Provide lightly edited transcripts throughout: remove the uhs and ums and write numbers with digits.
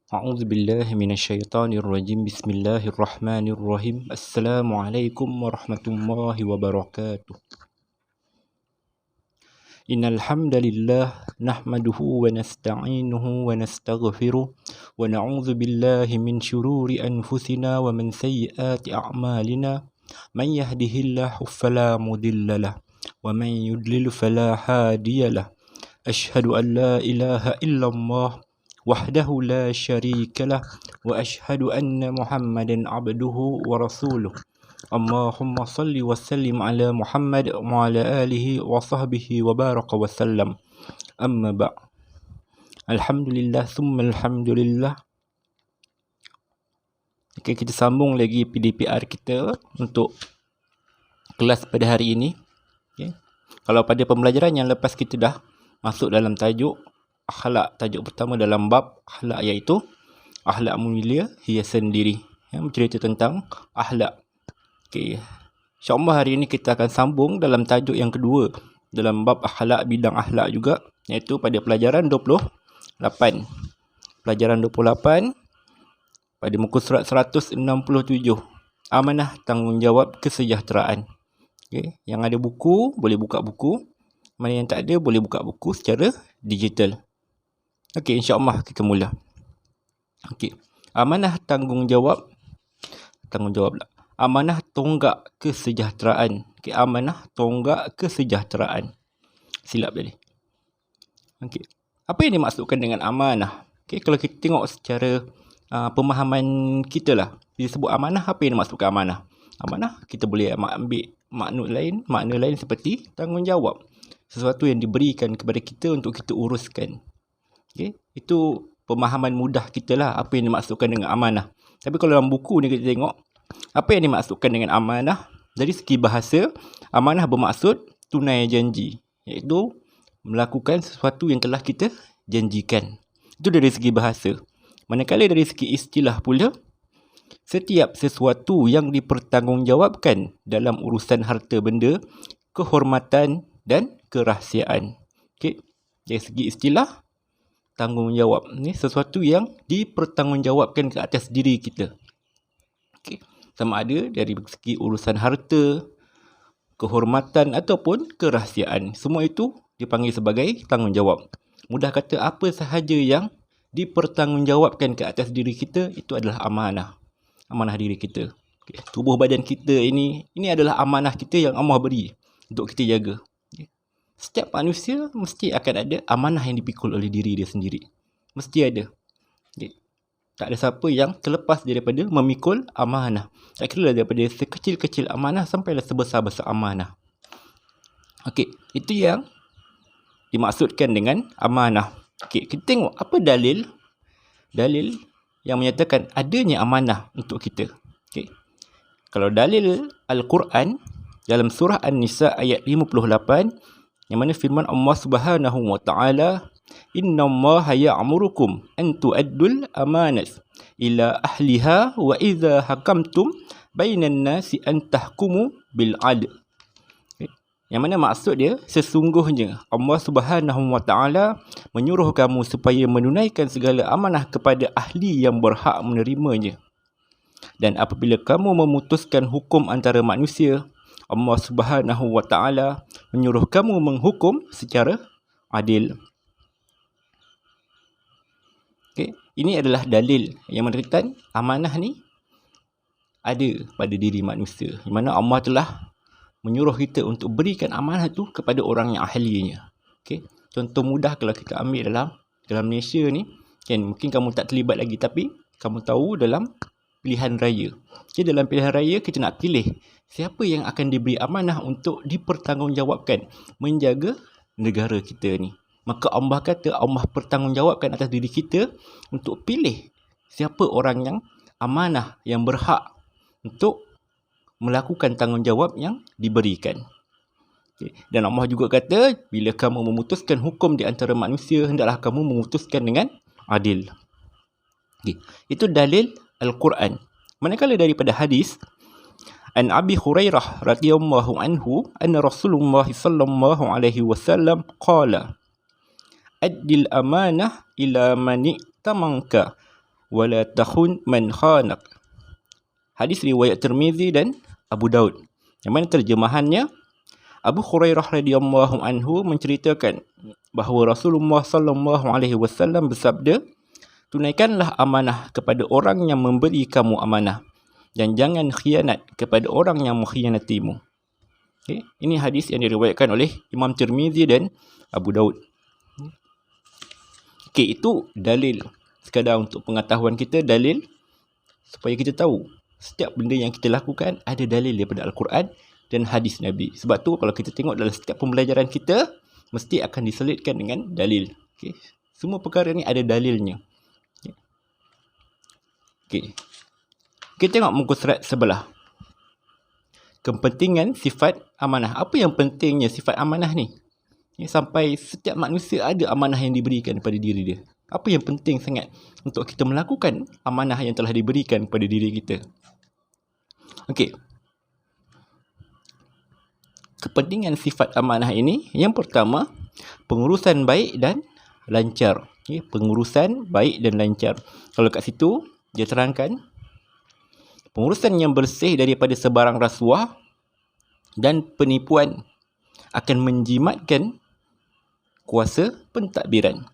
أعوذ بالله من الشيطان الرجيم بسم الله الرحمن الرحيم السلام عليكم ورحمة الله وبركاته إن الحمد لله نحمده ونستعينه ونستغفره ونعوذ بالله من شرور أنفسنا ومن سيئات أعمالنا من يهده الله فلا مضل له ومن يضلل فلا هادي له أشهد أن لا إله إلا الله وحده لا شريك له وأشهد أن محمدا عبده ورسوله اللهم صل وسلم على محمد وعلى آله وصحبه وبارك وسلم أما بعد Alhamdulillah summa alhamdulillah. Okay, kita sambung lagi PDPR kita untuk kelas pada hari ini. Okay. Kalau pada pembelajaran yang lepas kita dah masuk dalam tajuk akhlak, tajuk pertama dalam bab akhlak iaitu akhlak mulia hiasan diri, yang bercerita tentang akhlak. Okay. InsyaAllah hari ini kita akan sambung dalam tajuk yang kedua dalam bab akhlak, bidang akhlak juga, iaitu pada pelajaran 28. Pelajaran 28 pada muka surat 167, amanah tanggungjawab kesejahteraan. Okay. Yang ada buku boleh buka buku, mana yang tak ada boleh buka buku secara digital. Okey, insya-Allah kita mula. Okey. Amanah tanggungjawab lah. Amanah tonggak kesejahteraan. Okey, amanah tonggak kesejahteraan. Silap tadi. Okey. Apa yang dimaksudkan dengan amanah? Okey, kalau kita tengok secara pemahaman kita lah, disebut amanah, apa yang dimaksudkan amanah? Amanah kita boleh ambil makna lain seperti tanggungjawab. Sesuatu yang diberikan kepada kita untuk kita uruskan. Okay. Itu pemahaman mudah kita lah apa yang dimaksudkan dengan amanah. Tapi kalau dalam buku ni kita tengok apa yang dimaksudkan dengan amanah, dari segi bahasa, amanah bermaksud tunai janji, iaitu melakukan sesuatu yang telah kita janjikan. Itu dari segi bahasa. Manakala dari segi istilah pula, setiap sesuatu yang dipertanggungjawabkan dalam urusan harta benda, kehormatan dan kerahsiaan. Okay. Dari segi istilah, tanggungjawab ni sesuatu yang dipertanggungjawabkan ke atas diri kita. Okay. Sama ada dari segi urusan harta, kehormatan ataupun kerahsiaan. Semua itu dipanggil sebagai tanggungjawab. Mudah kata, apa sahaja yang dipertanggungjawabkan ke atas diri kita, itu adalah amanah. Amanah diri kita. Okay. Tubuh badan kita ini adalah amanah kita yang Allah beri untuk kita jaga. Setiap manusia mesti akan ada amanah yang dipikul oleh diri dia sendiri. Mesti ada. Okay. Tak ada siapa yang terlepas daripada memikul amanah. Tak kira daripada sekecil-kecil amanah sampailah sebesar-besar amanah. Okey, itu yang dimaksudkan dengan amanah. Okey, kita tengok apa dalil yang menyatakan adanya amanah untuk kita. Okey. Kalau dalil Al-Quran dalam surah An-Nisa ayat 58, yang mana firman Allah Subhanahu wa taala, innallaha ya'murukum an tu'addul amanat ila ahliha wa idza hakamtum bainan nasi an tahkumu bil 'adl. Yang mana maksud dia, sesungguhnya Allah Subhanahu wa taala menyuruh kamu supaya menunaikan segala amanah kepada ahli yang berhak menerimanya. Dan apabila kamu memutuskan hukum antara manusia, Allah Subhanahu wa taala menyuruh kamu menghukum secara adil. Okay. Ini adalah dalil yang menunjukkan amanah ni ada pada diri manusia. Di mana Allah telah menyuruh kita untuk berikan amanah tu kepada orang yang ahlinya. Okay. Contoh mudah kalau kita ambil dalam Malaysia ni, kan, mungkin kamu tak terlibat lagi, tapi kamu tahu dalam pilihan raya. Okay, dalam pilihan raya kita nak pilih siapa yang akan diberi amanah untuk dipertanggungjawabkan menjaga negara kita ni. Maka Allah kata, Allah pertanggungjawabkan atas diri kita untuk pilih siapa orang yang amanah, yang berhak untuk melakukan tanggungjawab yang diberikan. Okay. Dan Allah juga kata, bila kamu memutuskan hukum di antara manusia, hendaklah kamu memutuskan dengan adil. Okay. Itu dalil Al-Quran. Manakala daripada hadis, An Abi Hurairah radhiyallahu anhu anna Rasulullah sallallahu alaihi wasallam qala addil amanah ila man i'tamanka wala takhun man khanak. Hadis riwayat Tirmizi dan Abu Daud. Yang mana terjemahannya, Abu Hurairah radhiyallahu anhu menceritakan bahawa Rasulullah sallallahu alaihi wasallam bersabda, tunaikanlah amanah kepada orang yang memberi kamu amanah dan jangan khianat kepada orang yang mengkhianatimu. Okay. Ini hadis yang diriwayatkan oleh Imam Tirmizi dan Abu Daud. Okay, itu dalil. Sekadar untuk pengetahuan kita, dalil supaya kita tahu setiap benda yang kita lakukan ada dalil daripada Al-Quran dan hadis Nabi. Sebab tu kalau kita tengok dalam setiap pembelajaran kita, mesti akan diselitkan dengan dalil. Okay. Semua perkara ni ada dalilnya. Okay. Kita tengok muka surat sebelah. Kepentingan sifat amanah. Apa yang pentingnya sifat amanah ni? Sampai setiap manusia ada amanah yang diberikan kepada diri dia. Apa yang penting sangat untuk kita melakukan amanah yang telah diberikan kepada diri kita? Okey. Kepentingan sifat amanah ini, yang pertama, pengurusan baik dan lancar. Okay, pengurusan baik dan lancar. Kalau kat situ, dia terangkan, pengurusan yang bersih daripada sebarang rasuah dan penipuan akan menjimatkan kuasa pentadbiran.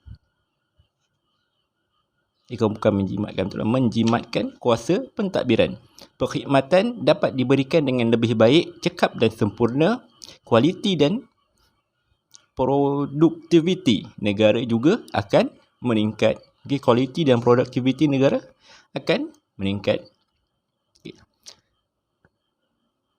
Bukan menjimatkan, menjimatkan kuasa pentadbiran. Perkhidmatan dapat diberikan dengan lebih baik, cekap dan sempurna. Kualiti dan produktiviti negara juga akan meningkat. Okay, kualiti dan produktiviti negara akan meningkat. Okay.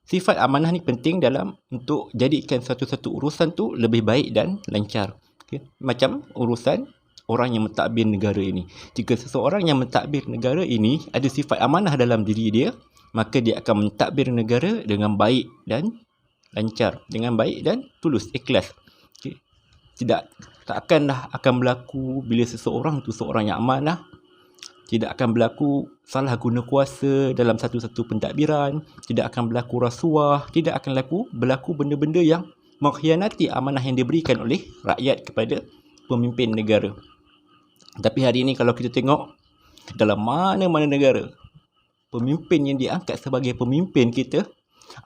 Sifat amanah ni penting dalam untuk jadikan satu-satu urusan tu lebih baik dan lancar. Okay. Macam urusan orang yang mentadbir negara ini. Jika seseorang yang mentadbir negara ini ada sifat amanah dalam diri dia, maka dia akan mentadbir negara dengan baik dan lancar, dengan baik dan tulus, ikhlas. Okay. Takkanlah akan berlaku bila seseorang tu seorang yang amanah, tidak akan berlaku salah guna kuasa dalam satu-satu pentadbiran, tidak akan berlaku rasuah, tidak akan berlaku benda-benda yang mengkhianati amanah yang diberikan oleh rakyat kepada pemimpin negara. Tapi hari ini kalau kita tengok dalam mana-mana negara, pemimpin yang diangkat sebagai pemimpin kita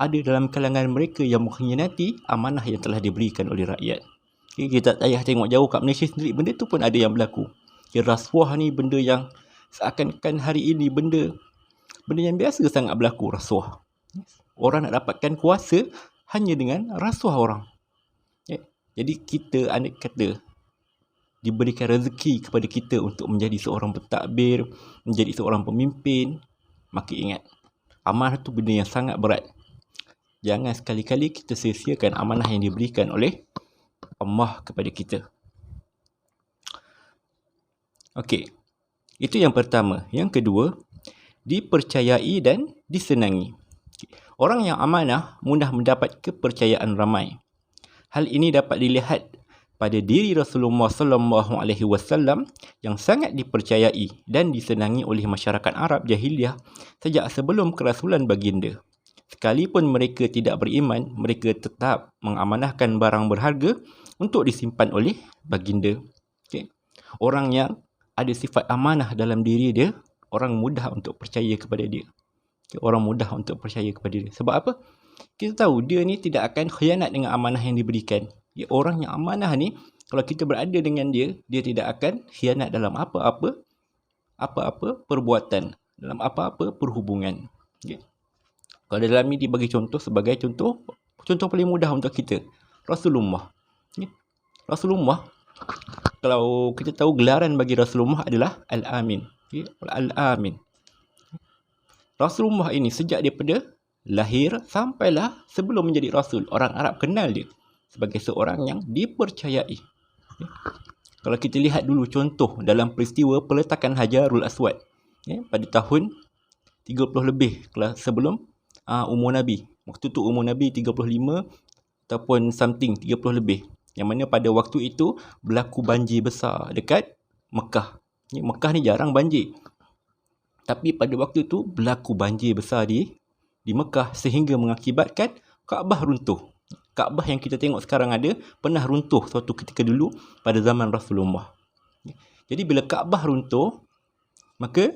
ada dalam kalangan mereka yang mengkhianati amanah yang telah diberikan oleh rakyat. Okay, kita tak payah tengok jauh kat Malaysia sendiri, benda tu pun ada yang berlaku. Okay, rasuah ni benda yang seakan-akan hari ini benda yang biasa sangat berlaku, rasuah. Orang nak dapatkan kuasa hanya dengan rasuah orang. Okay. Jadi kita anak kata diberikan rezeki kepada kita untuk menjadi seorang pentadbir, menjadi seorang pemimpin, maka ingat, amanah itu benda yang sangat berat. Jangan sekali-kali kita sia-siakan amanah yang diberikan oleh Allah kepada kita. Okey, itu yang pertama. Yang kedua, dipercayai dan disenangi. Orang yang amanah mudah mendapat kepercayaan ramai. Hal ini dapat dilihat pada diri Rasulullah sallallahu alaihi wasallam yang sangat dipercayai dan disenangi oleh masyarakat Arab jahiliyah sejak sebelum kerasulan baginda. Sekalipun mereka tidak beriman, mereka tetap mengamanahkan barang berharga untuk disimpan oleh baginda. Okay. Orang yang ada sifat amanah dalam diri dia, orang mudah untuk percaya kepada dia. Okay. Orang mudah untuk percaya kepada dia. Sebab apa? Kita tahu dia ni tidak akan khianat dengan amanah yang diberikan. Orang yang amanah ni, kalau kita berada dengan dia, dia tidak akan khianat dalam apa-apa perbuatan, dalam apa-apa perhubungan. Okay. Kalau dalam ni dibagi contoh sebagai contoh paling mudah untuk kita, Rasulullah. Okay. Rasulullah, kalau kita tahu gelaran bagi Rasulullah adalah Al-Amin. Okay. Al-Amin. Rasulullah ini sejak daripada lahir sampailah sebelum menjadi Rasul, orang Arab kenal dia sebagai seorang yang dipercayai. Okay. Kalau kita lihat dulu contoh dalam peristiwa peletakan Hajarul Aswad, pada tahun 30 lebih sebelum umur Nabi. Waktu tu umur Nabi 35 ataupun something 30 lebih. Yang mana pada waktu itu berlaku banjir besar dekat Mekah. Mekah ni jarang banjir. Tapi pada waktu tu berlaku banjir besar di Mekah sehingga mengakibatkan Kaabah runtuh. Kaabah yang kita tengok sekarang ada pernah runtuh suatu ketika dulu pada zaman Rasulullah. Jadi bila Kaabah runtuh, Maka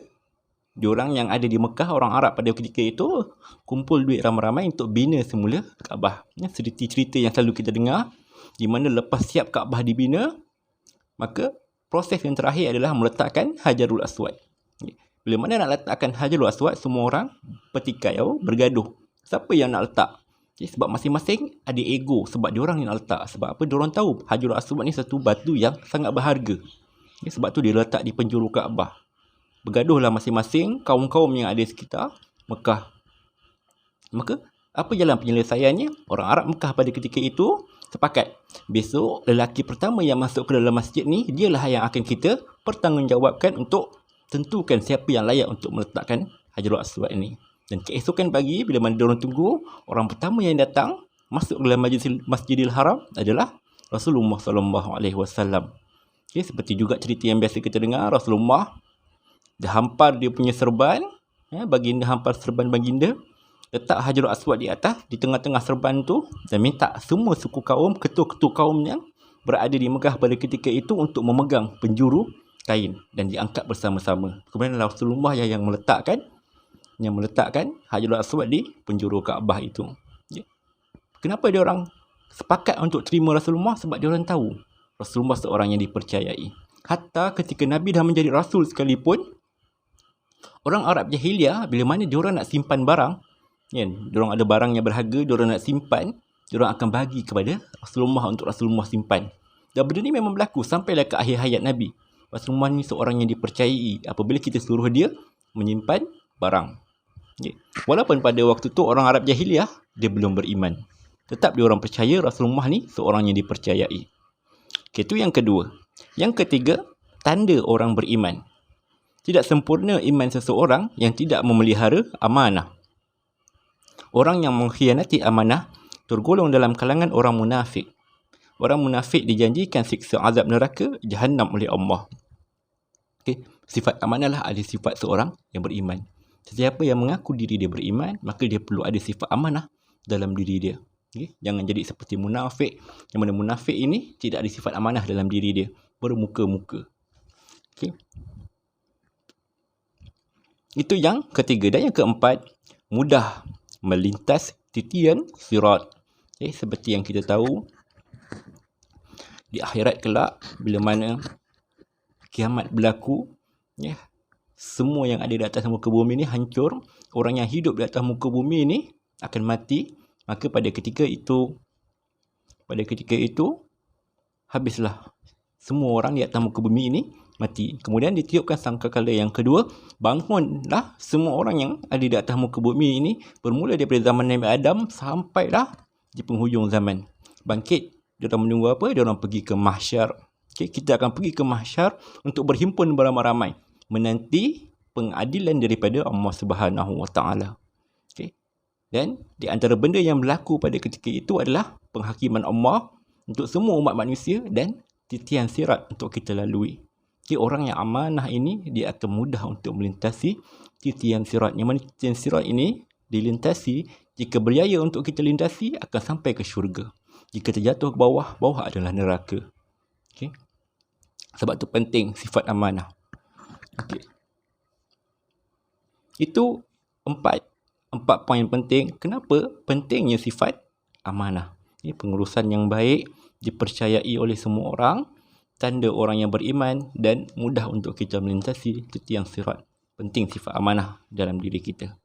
diorang yang ada di Mekah, orang Arab pada ketika itu kumpul duit ramai-ramai untuk bina semula Kaabah. Seperti cerita yang selalu kita dengar, di mana lepas siap Kaabah dibina, maka proses yang terakhir adalah meletakkan Hajarul Aswad. Bila mana nak letakkan Hajarul Aswad, semua orang petikai, bergaduh. Siapa yang nak letak? Sebab masing-masing ada ego, sebab diorang yang nak letak. Sebab apa? Diorang tahu Hajarul Aswad ni satu batu yang sangat berharga. Sebab tu dia letak di penjuru Kaabah. Bergaduhlah masing-masing kaum-kaum yang ada di sekitar Mekah. Maka apa jalan penyelesaiannya? Orang Arab Mekah pada ketika itu sepakat, besok lelaki pertama yang masuk ke dalam masjid ni, dialah yang akan kita pertanggungjawabkan untuk tentukan siapa yang layak untuk meletakkan Hajarul Aswad ni. Dan keesokan pagi, bila mana diorang tunggu, orang pertama yang datang masuk ke dalam Masjidil Haram adalah Rasulullah SAW. Seperti juga cerita yang biasa kita dengar, Rasulullah dah hampar dia punya serban, baginda hampar serban baginda, letak Hajarul Aswad di atas, di tengah-tengah serban tu, dan minta semua suku kaum, ketua-ketua kaum yang berada di Mekah pada ketika itu untuk memegang penjuru kain dan diangkat bersama-sama. Kemudian Rasulullah yang meletakkan Hajarul Aswad di penjuru Kaabah itu. Kenapa dia orang sepakat untuk terima Rasulullah? Sebab dia orang tahu Rasulullah seorang yang dipercayai. Hatta ketika Nabi dah menjadi Rasul sekalipun, orang Arab Jahiliyah, bila mana diorang nak simpan barang, diorang ada barang yang berharga, diorang nak simpan, diorang akan bagi kepada Rasulullah untuk Rasulullah simpan. Dan benda ni memang berlaku sampailah ke akhir hayat Nabi. Rasulullah ni seorang yang dipercayai apabila kita suruh dia menyimpan barang. Walaupun pada waktu tu orang Arab Jahiliyah, dia belum beriman, tetap diorang percaya Rasulullah ni seorang yang dipercayai. Itu yang kedua. Yang ketiga, tanda orang beriman. Tidak sempurna iman seseorang yang tidak memelihara amanah. Orang yang mengkhianati amanah tergolong dalam kalangan orang munafik. Orang munafik dijanjikan siksa azab neraka Jahannam oleh Allah. Sifat amanah lah ada sifat seorang yang beriman. Sesiapa yang mengaku diri dia beriman, maka dia perlu ada sifat amanah dalam diri dia. Jangan jadi seperti munafik, yang mana munafik ini tidak ada sifat amanah dalam diri dia, bermuka-muka. Itu yang ketiga. Dan yang keempat, mudah melintas titian sirat. Seperti yang kita tahu, di akhirat kelak, bila mana kiamat berlaku, semua yang ada di atas muka bumi ini hancur. Orang yang hidup di atas muka bumi ini akan mati. Maka pada ketika itu habislah semua orang di atas muka bumi ini mati. Kemudian ditiupkan sangkakala yang kedua, bangunlah semua orang yang ada di atas muka bumi ini, bermula daripada zaman Nabi Adam sampailah di penghujung zaman. Bangkit, diorang menunggu apa? Diorang pergi ke mahsyar. Kita akan pergi ke mahsyar untuk berhimpun beramai-ramai, menanti pengadilan daripada Allah Subhanahu Wa Taala. Dan di antara benda yang berlaku pada ketika itu adalah penghakiman Allah untuk semua umat manusia dan titian sirat untuk kita lalui. Orang yang amanah ini, dia akan mudah untuk melintasi titian sirat. Yang mana titian sirat ini dilintasi, jika berjaya untuk kita lintasi, akan sampai ke syurga. Jika terjatuh ke bawah, bawah adalah neraka. Sebab itu penting sifat amanah. Itu empat poin penting. Kenapa pentingnya sifat amanah? Pengurusan yang baik, dipercayai oleh semua orang, tanda orang yang beriman, dan mudah untuk kita melintasi titian sirat. Penting sifat amanah dalam diri kita.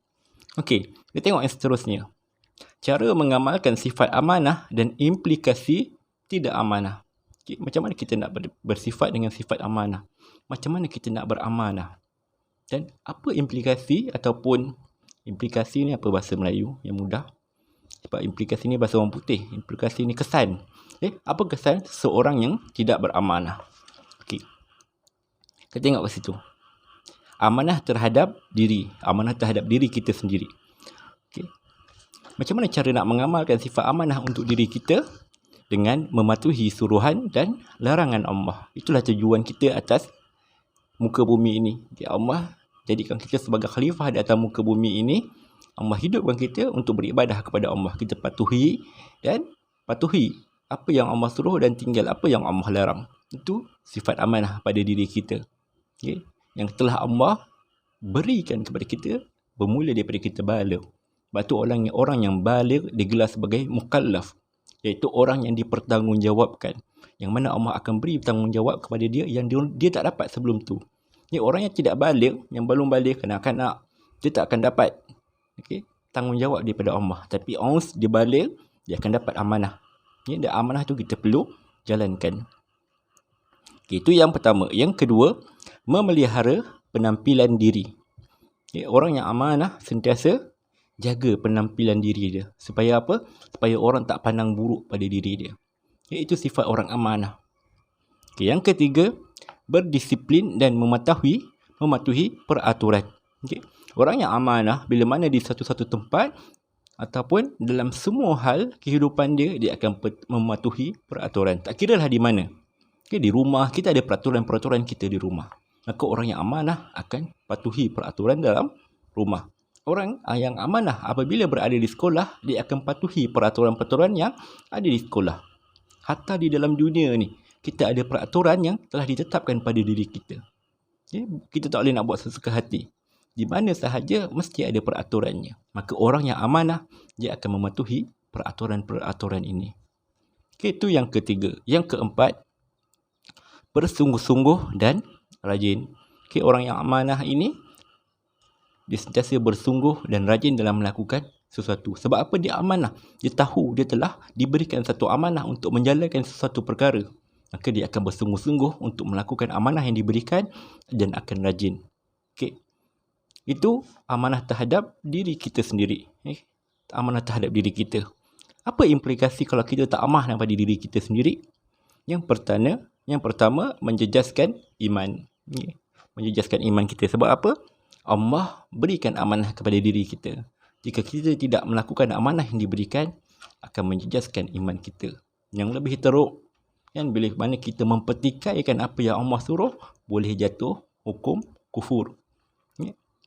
Kita tengok yang seterusnya. Cara mengamalkan sifat amanah dan implikasi tidak amanah. Macam mana kita nak bersifat dengan sifat amanah? Macam mana kita nak beramanah? Dan apa implikasi ataupun implikasi ni apa bahasa Melayu yang mudah? Sebab implikasi ni bahasa orang putih. Implikasi ni kesan. Apa kesan seorang yang tidak beramanah? Kita tengok ke situ. Amanah terhadap diri. Amanah terhadap diri kita sendiri. Macam mana cara nak mengamalkan sifat amanah untuk diri kita? Dengan mematuhi suruhan dan larangan Allah. Itulah tujuan kita atas muka bumi ini. Allah jadikan kita sebagai khalifah di atas muka bumi ini. Allah hidupkan kita untuk beribadah kepada Allah. Kita patuhi apa yang Allah suruh dan tinggal apa yang Allah larang. Itu sifat amanah pada diri kita. yang telah Allah berikan kepada kita bermula daripada kita baligh. Sebab tu orang yang baligh digelar sebagai mukallaf, iaitu orang yang dipertanggungjawabkan, yang mana Allah akan beri tanggungjawab kepada dia yang dia tak dapat sebelum tu. Ni orang yang tidak baligh, yang belum baligh, kanak-kanak, dia tak akan dapat tanggungjawab daripada Allah. Tapi once dia baligh, dia akan dapat amanah. Dan amanah tu kita perlu jalankan. Itu yang pertama. Yang kedua, memelihara penampilan diri. Orang yang amanah sentiasa jaga penampilan diri dia. Supaya apa? Supaya orang tak pandang buruk pada diri dia. Itu sifat orang amanah. Yang ketiga, berdisiplin dan mematuhi peraturan. Orang yang amanah, bila mana di satu-satu tempat ataupun dalam semua hal kehidupan dia, dia akan mematuhi peraturan. Tak kira lah di mana. Di rumah, kita ada peraturan-peraturan kita di rumah. Maka orang yang amanah akan patuhi peraturan dalam rumah. Orang yang amanah apabila berada di sekolah, dia akan patuhi peraturan-peraturan yang ada di sekolah. Hatta di dalam dunia ni, kita ada peraturan yang telah ditetapkan pada diri kita. Kita tak boleh nak buat sesuka hati. Di mana sahaja mesti ada peraturannya. Maka orang yang amanah, dia akan mematuhi peraturan-peraturan ini. Itu yang ketiga. Yang keempat, bersungguh-sungguh dan rajin. Orang yang amanah ini, dia sentiasa bersungguh dan rajin dalam melakukan sesuatu. Sebab apa dia amanah? Dia tahu dia telah diberikan satu amanah untuk menjalankan sesuatu perkara. Maka dia akan bersungguh-sungguh untuk melakukan amanah yang diberikan dan akan rajin. Itu amanah terhadap diri kita sendiri. Amanah terhadap diri kita. Apa implikasi kalau kita tak amanah pada diri kita sendiri? Yang pertama, menjejaskan iman. Menjejaskan iman kita. Sebab apa? Allah berikan amanah kepada diri kita. Jika kita tidak melakukan amanah yang diberikan, akan menjejaskan iman kita. Yang lebih teruk, bila mana kita mempertikaikan apa yang Allah suruh, boleh jatuh hukum kufur.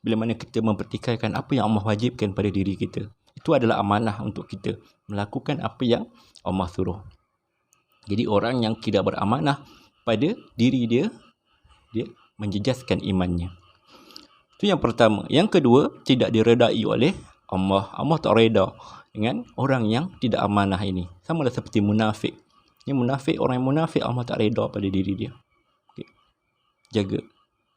Bila mana kita mempertikaikan apa yang Allah wajibkan pada diri kita, itu adalah amanah untuk kita melakukan apa yang Allah suruh. Jadi orang yang tidak beramanah pada diri dia, dia menjejaskan imannya. Itu yang pertama. Yang kedua, tidak diredai oleh Allah. Allah tak reda dengan orang yang tidak amanah ini. Sama lah seperti munafik. Orang yang munafik, Allah tak reda pada diri dia.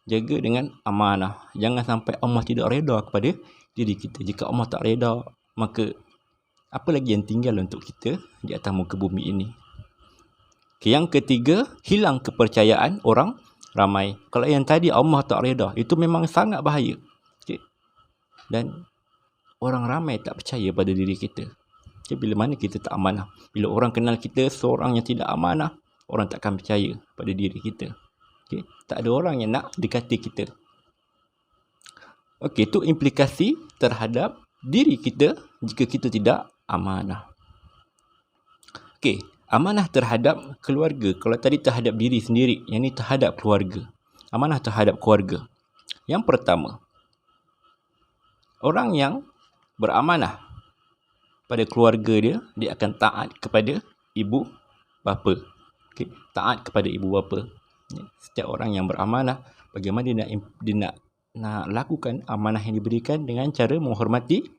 Jaga dengan amanah. Jangan sampai Allah tidak reda kepada diri kita. Jika Allah tak reda, maka apa lagi yang tinggal untuk kita di atas muka bumi ini? Yang ketiga, hilang kepercayaan orang ramai. Kalau yang tadi Allah tak reda, itu memang sangat bahaya. Dan orang ramai tak percaya pada diri kita. Bila mana kita tak amanah. Bila orang kenal kita seorang yang tidak amanah, orang takkan percaya pada diri kita. Tak ada orang yang nak dekati kita. Itu implikasi terhadap diri kita jika kita tidak amanah. Amanah terhadap keluarga. Kalau tadi terhadap diri sendiri, yang ni terhadap keluarga. Amanah terhadap keluarga. Yang pertama, orang yang beramanah pada keluarga dia, dia akan taat kepada ibu bapa. Taat kepada ibu bapa. Setiap orang yang beramanah, bagaimana dia nak lakukan amanah yang diberikan dengan cara menghormati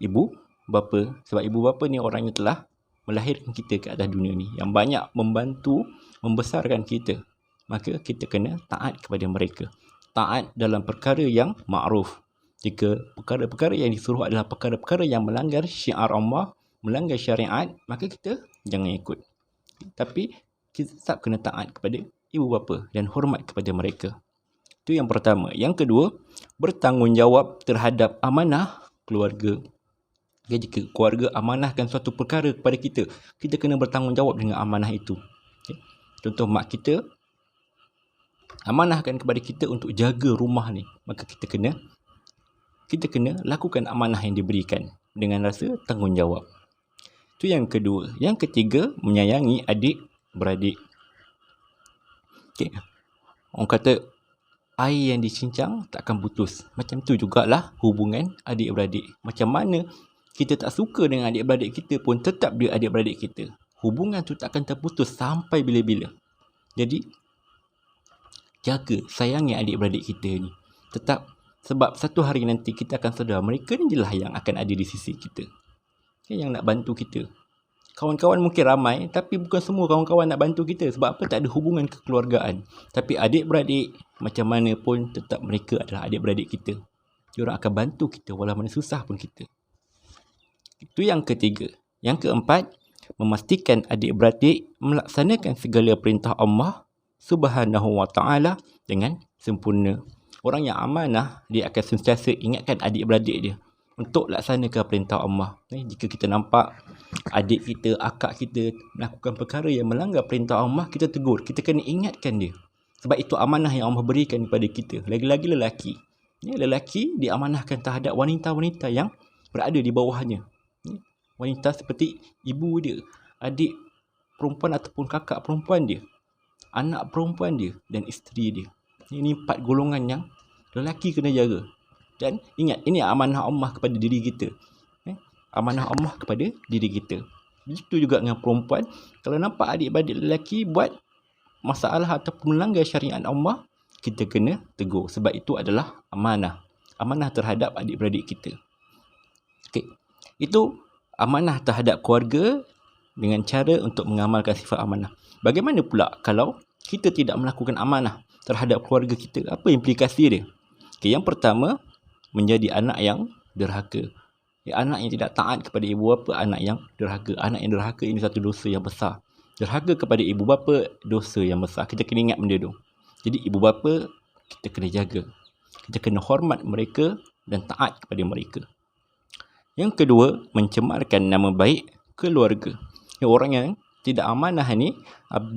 ibu bapa. Sebab ibu bapa ni orang yang telah melahirkan kita ke atas dunia ni, yang banyak membantu membesarkan kita. Maka kita kena taat kepada mereka. Taat dalam perkara yang ma'ruf. Jika perkara-perkara yang disuruh adalah perkara-perkara yang melanggar syiar Allah, melanggar syariat, maka kita jangan ikut. Tapi kita tetap kena taat kepada ibu bapa dan hormat kepada mereka. Itu yang pertama. Yang kedua, bertanggungjawab terhadap amanah keluarga. Jika keluarga amanahkan suatu perkara kepada kita, kita kena bertanggungjawab dengan amanah itu. Contoh, mak kita amanahkan kepada kita untuk jaga rumah ni, maka kita kena lakukan amanah yang diberikan dengan rasa tanggungjawab. Itu yang kedua. Yang ketiga, menyayangi adik-beradik. Orang kata air yang dicincang takkan putus. Macam tu jugalah hubungan adik-beradik. Macam mana kita tak suka dengan adik-beradik kita pun, tetap dia adik-beradik kita. Hubungan tu takkan terputus sampai bila-bila. Jadi jaga, sayangi adik-beradik kita ni. Tetap, sebab satu hari nanti kita akan sedar mereka ni je lah yang akan ada di sisi kita, yang nak bantu kita. Kawan-kawan mungkin ramai, tapi bukan semua kawan-kawan nak bantu kita. Sebab apa? Tak ada hubungan kekeluargaan. Tapi adik-beradik, macam mana pun tetap mereka adalah adik-beradik kita. Diorang akan bantu kita walau mana susah pun kita. Itu yang ketiga. Yang keempat, memastikan adik-beradik melaksanakan segala perintah Allah Subhanahu wa ta'ala dengan sempurna. Orang yang amanah, dia akan sentiasa ingatkan adik-beradik dia untuk laksanakan perintah Allah. Jika kita nampak adik kita, akak kita melakukan perkara yang melanggar perintah Allah, kita tegur, kita kena ingatkan dia. Sebab itu amanah yang Allah berikan kepada kita. Lagi-lagi lelaki. Lelaki diamanahkan terhadap wanita-wanita yang berada di bawahnya. Wanita seperti ibu dia, adik perempuan ataupun kakak perempuan dia, anak perempuan dia dan isteri dia. Ini 4 golongan yang lelaki kena jaga. Dan ingat, ini amanah Allah kepada diri kita. Amanah Allah kepada diri kita. Begitu juga dengan perempuan. Kalau nampak adik-beradik lelaki buat masalah ataupun melanggar syariat Allah, kita kena tegur. Sebab itu adalah amanah. Amanah terhadap adik-beradik kita. Okay. Itu amanah terhadap keluarga dengan cara untuk mengamalkan sifat amanah. Bagaimana pula kalau kita tidak melakukan amanah terhadap keluarga kita? Apa implikasi dia? Okay, yang pertama, menjadi anak yang derhaka. Anak yang tidak taat kepada ibu bapa, anak yang derhaka. Anak yang derhaka ini satu dosa yang besar. Derhaka kepada ibu bapa, dosa yang besar. Kita kena ingat benda tu. Jadi ibu bapa, kita kena jaga. Kita kena hormat mereka dan taat kepada mereka. Yang kedua, mencemarkan nama baik keluarga. Orang yang tidak amanah ni,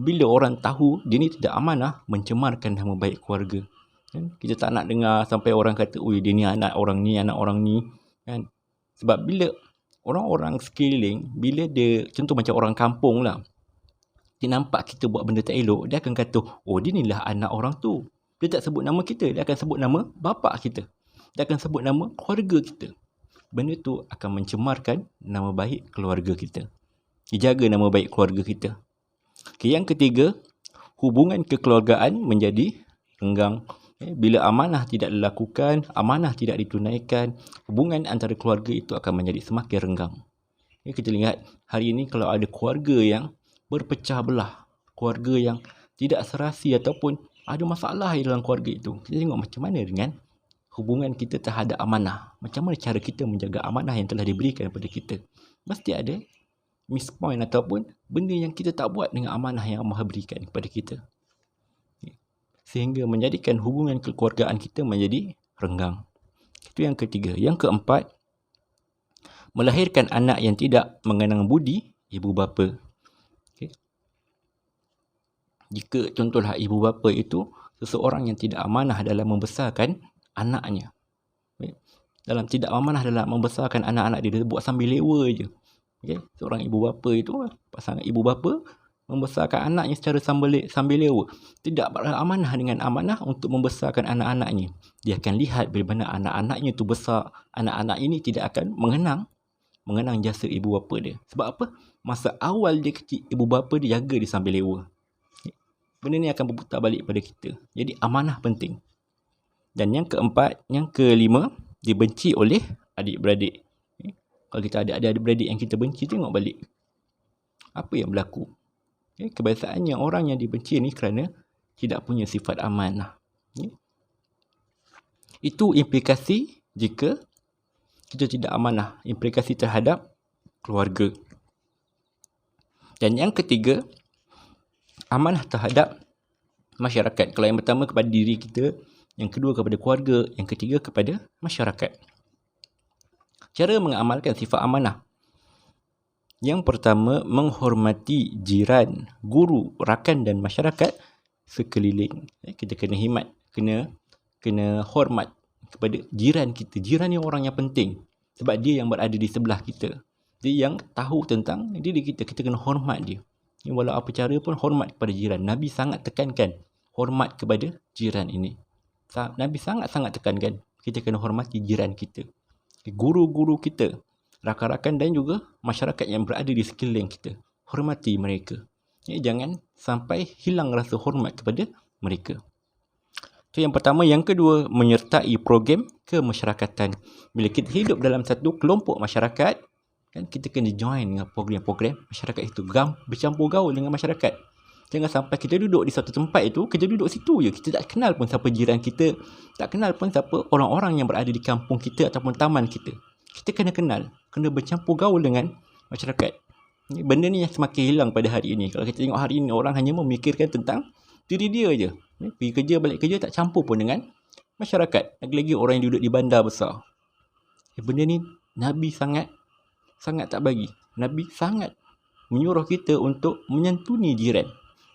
bila orang tahu dia ni tidak amanah, mencemarkan nama baik keluarga. Kita tak nak dengar sampai orang kata, ui dia ni anak orang ni, anak orang ni. Kan? Sebab bila orang-orang sekeliling, bila dia, contoh macam orang kampung lah, dia nampak kita buat benda tak elok, dia akan kata, oh dia ni lah anak orang tu. Dia tak sebut nama kita, dia akan sebut nama bapa kita. Dia akan sebut nama keluarga kita. Benda tu akan mencemarkan nama baik keluarga kita. Dijaga nama baik keluarga kita. Okay, yang ketiga, hubungan kekeluargaan menjadi renggang. Bila amanah tidak dilakukan, amanah tidak ditunaikan, hubungan antara keluarga itu akan menjadi semakin renggang. Kita lihat hari ini kalau ada keluarga yang berpecah belah, keluarga yang tidak serasi ataupun ada masalah dalam keluarga itu, kita tengok macam mana dengan hubungan kita terhadap amanah. Macam mana cara kita menjaga amanah yang telah diberikan kepada kita. Mesti ada miss point ataupun benda yang kita tak buat dengan amanah yang Allah berikan kepada kita, sehingga menjadikan hubungan kekeluargaan kita menjadi renggang. Itu yang ketiga. Yang keempat, melahirkan anak yang tidak mengenang budi ibu bapa. Okay. Jika contohlah ibu bapa itu seseorang yang tidak amanah dalam membesarkan anaknya. Okay. Dalam tidak amanah dalam membesarkan anak-anak dia, dia buat sambil lewa je. Okay. Seorang ibu bapa itu, pasangan ibu bapa membesarkan anaknya secara sambil lewa. Tidak beramanah dengan amanah untuk membesarkan anak-anaknya. Dia akan lihat bila mana anak-anaknya tu besar, anak-anak ini tidak akan mengenang jasa ibu bapa dia. Sebab apa? Masa awal dia kecil, ibu bapa dia jaga dia sambil lewa. Benda ni akan berputar balik pada kita. Jadi amanah penting. Dan yang keempat, yang kelima, dibenci oleh adik-beradik. Kalau kita ada adik-beradik yang kita benci, tengok balik apa yang berlaku. Kebiasaannya orang yang dibenci ni kerana tidak punya sifat amanah. Itu implikasi jika kita tidak amanah, implikasi terhadap keluarga. Dan yang ketiga, amanah terhadap masyarakat. Kalau yang pertama kepada diri kita, yang kedua kepada keluarga, yang ketiga kepada masyarakat. Cara mengamalkan sifat amanah. Yang pertama, menghormati jiran, guru, rakan dan masyarakat sekeliling. Kita kena khidmat, kena hormat kepada jiran kita. Jiran ni orang yang penting sebab dia yang berada di sebelah kita. Dia yang tahu tentang diri kita. Kita kena hormat dia. Walau apa cara pun hormat kepada jiran. Nabi sangat tekankan hormat kepada jiran ini. Nabi sangat-sangat tekankan kita kena hormati jiran kita, guru-guru kita, rakan-rakan dan juga masyarakat yang berada di sekeliling kita. Hormati mereka. Jangan sampai hilang rasa hormat kepada mereka. Itu yang pertama. Yang kedua, menyertai program kemasyarakatan. Bila kita hidup dalam satu kelompok masyarakat, kan kita kena join dengan program-program masyarakat itu. Bercampur gaul dengan masyarakat. Jangan sampai kita duduk di satu tempat itu, kita duduk situ je. Kita tak kenal pun siapa jiran kita, tak kenal pun siapa orang-orang yang berada di kampung kita ataupun taman kita. Kita kena kenal, kena bercampur gaul dengan masyarakat. Benda ni yang semakin hilang pada hari ini. Kalau kita tengok hari ini, orang hanya memikirkan tentang diri dia je. Pergi kerja, balik kerja, tak campur pun dengan masyarakat. Lagi-lagi orang yang duduk di bandar besar. Benda ni Nabi sangat tak bagi. Nabi sangat menyuruh kita untuk menyantuni jiran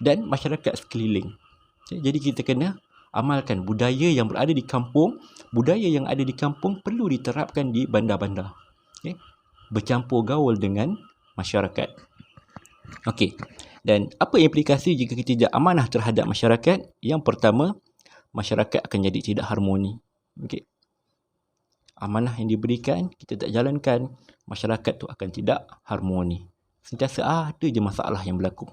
dan masyarakat sekeliling. Jadi kita kena amalkan budaya yang berada di kampung. Budaya yang ada di kampung perlu diterapkan di bandar-bandar. Bercampur gaul dengan masyarakat. Okey. Dan apa implikasi jika kita tidak amanah terhadap masyarakat? Yang pertama, masyarakat akan jadi tidak harmoni. Okey. Amanah yang diberikan, kita tak jalankan, masyarakat tu akan tidak harmoni. Sentiasa ada je masalah yang berlaku.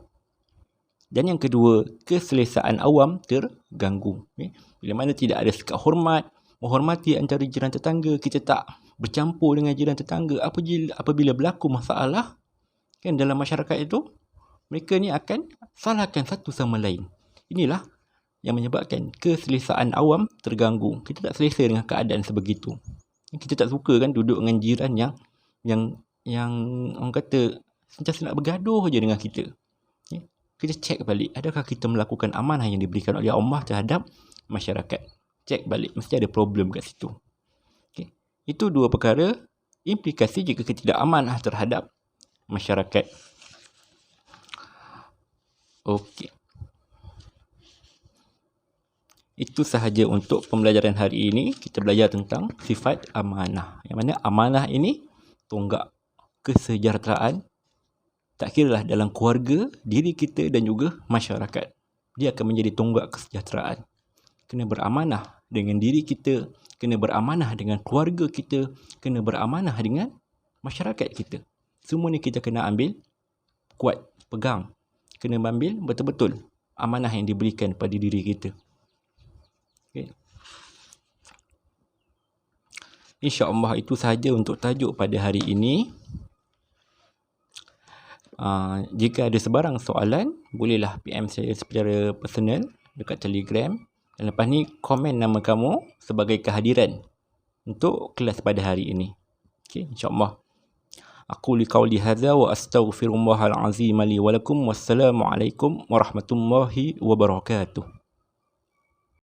Dan yang kedua, keselesaan awam terganggu. Bila mana tidak ada sikap hormat, menghormati antara jiran tetangga, kita tak bercampur dengan jiran tetangga. Apabila berlaku masalah kan dalam masyarakat itu, mereka ni akan salahkan satu sama lain. Inilah yang menyebabkan keselesaan awam terganggu. Kita tak selesa dengan keadaan sebegitu. Kita tak suka kan duduk dengan jiran yang orang kata sentiasa nak bergaduh je dengan kita. Kita cek balik, adakah kita melakukan amanah yang diberikan oleh Allah terhadap masyarakat? Cek balik, mesti ada problem kat situ. Okay. Itu dua perkara, implikasi jika kita tidak amanah terhadap masyarakat. Okey. Itu sahaja untuk pembelajaran hari ini. Kita belajar tentang sifat amanah. Yang mana amanah ini tonggak kesejahteraan. Tak kiralah dalam keluarga, diri kita dan juga masyarakat. Dia akan menjadi tonggak kesejahteraan. Kena beramanah dengan diri kita, kena beramanah dengan keluarga kita, kena beramanah dengan masyarakat kita. Semua ni kita kena ambil kuat, pegang. Kena ambil betul-betul amanah yang diberikan pada diri kita. Okay. InsyaAllah itu sahaja untuk tajuk pada hari ini. Jika ada sebarang soalan, bolehlah PM saya secara personal dekat Telegram. Dan lepas ni komen nama kamu sebagai kehadiran untuk kelas pada hari ini. Okay, insyaAllah. Aqulu qawli hadza wa astaghfirullahal azim li wa lakum. Wassalamualaikum warahmatullahi wabarakatuh.